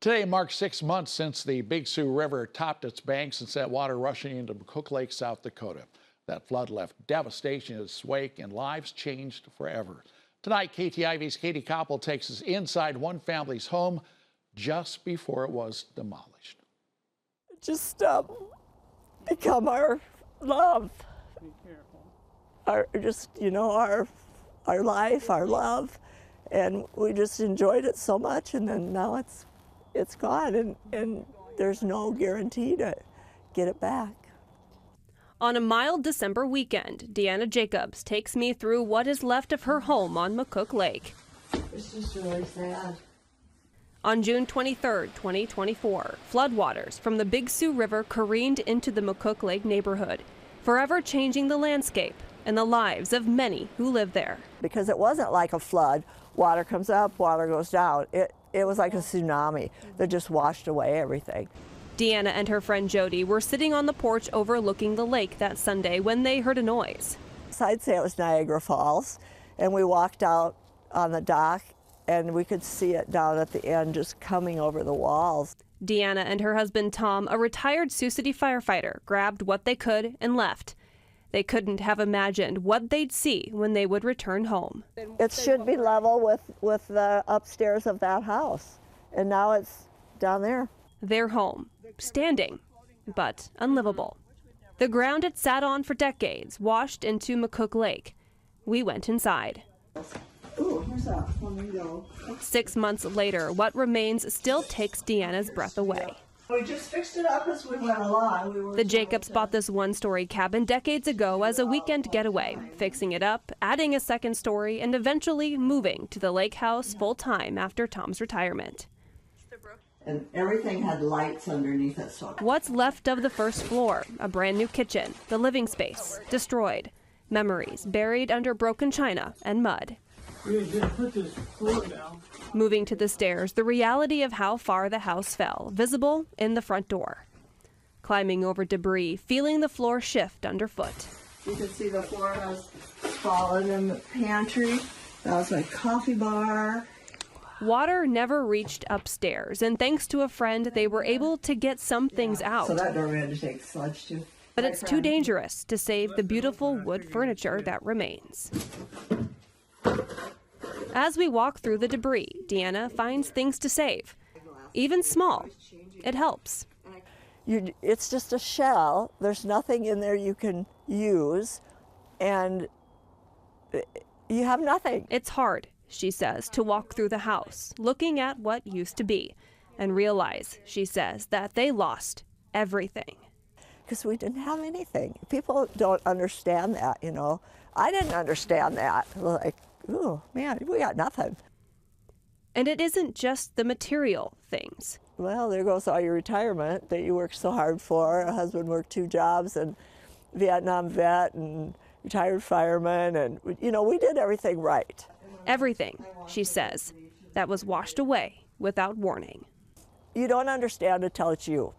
Today marks 6 months since the Big Sioux River topped its banks and sent water rushing into McCook Lake, South Dakota. That flood left devastation in its wake and lives changed forever. Tonight, KTIV's Katie Koppel takes us inside one family's home just before it was demolished. Just become our love. Be careful. Our life, our love, and we just enjoyed it so much, and then now it's gone, and there's no guarantee to get it back. On a mild December weekend, Deanna Jacobs takes me through what is left of her home on McCook Lake. It's just really sad. On June 23, 2024, floodwaters from the Big Sioux River careened into the McCook Lake neighborhood, forever changing the landscape and the lives of many who live there. Because it wasn't like a flood. Water comes up, water goes down. It was like a tsunami that just washed away everything. Deanna and her friend Jody were sitting on the porch overlooking the lake that Sunday when they heard a noise. So I'd say it was Niagara Falls, and we walked out on the dock and we could see it down at the end just coming over the walls. Deanna and her husband Tom, a retired Sioux City firefighter, grabbed what they could and left. They couldn't have imagined what they'd see when they would return home. It should be level with the upstairs of that house, and now it's down there. Their home, standing, but unlivable. The ground it sat on for decades washed into McCook Lake. We went inside. Ooh, here's a flamingo. 6 months later, what remains still takes Deanna's breath away. We just fixed it up as we went along. The Jacobs bought this one-story cabin decades ago as a weekend getaway, fixing it up, adding a second story, and eventually moving to the lake house full-time after Tom's retirement. And everything had lights underneath it. So What's left of the first floor, a brand new kitchen, the living space, destroyed. Memories buried under broken china and mud. We just put this floor down. Moving to the stairs, the reality of how far the house fell, visible in the front door. Climbing over debris, feeling the floor shift underfoot. you can see the floor has fallen in the pantry. That was my coffee bar. Water never reached upstairs, and thanks to a friend, they were able to get some things out. So that door we had to take sludge to. But it's too dangerous to save the beautiful wood furniture that remains. As we walk through the debris, Deanna finds things to save. Even small. It helps. It's just a shell. There's nothing in there you can use, and you have nothing. It's hard, she says, to walk through the house, looking at what used to be, and realize, she says, that they lost everything. Because we didn't have anything. People don't understand that, you know. I didn't understand that. Like, oh man, we got nothing. And it isn't just the material things. Well, there goes all your retirement that you worked so hard for. A husband worked 2 jobs, and Vietnam vet and retired fireman, and you know, we did everything right. Everything, she says, that was washed away without warning. You don't understand until it's you,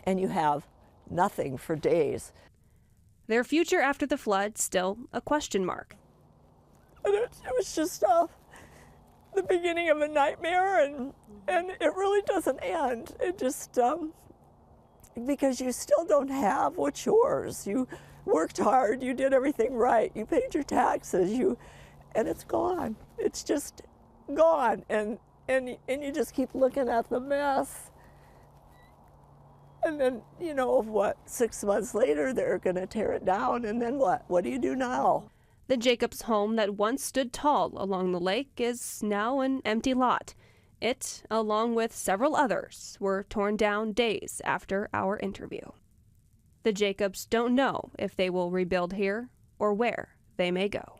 and you have nothing for days. Their future after the flood still a question mark. And it was just the beginning of a nightmare, and it really doesn't end. It just, because you still don't have what's yours. You worked hard, you did everything right, you paid your taxes, and it's gone. It's just gone, and you just keep looking at the mess. And then, you know, what, 6 months later, they're gonna tear it down, and then what? What do you do now? The Jacobs home that once stood tall along the lake is now an empty lot. It, along with several others, were torn down days after our interview. The Jacobs don't know if they will rebuild here or where they may go.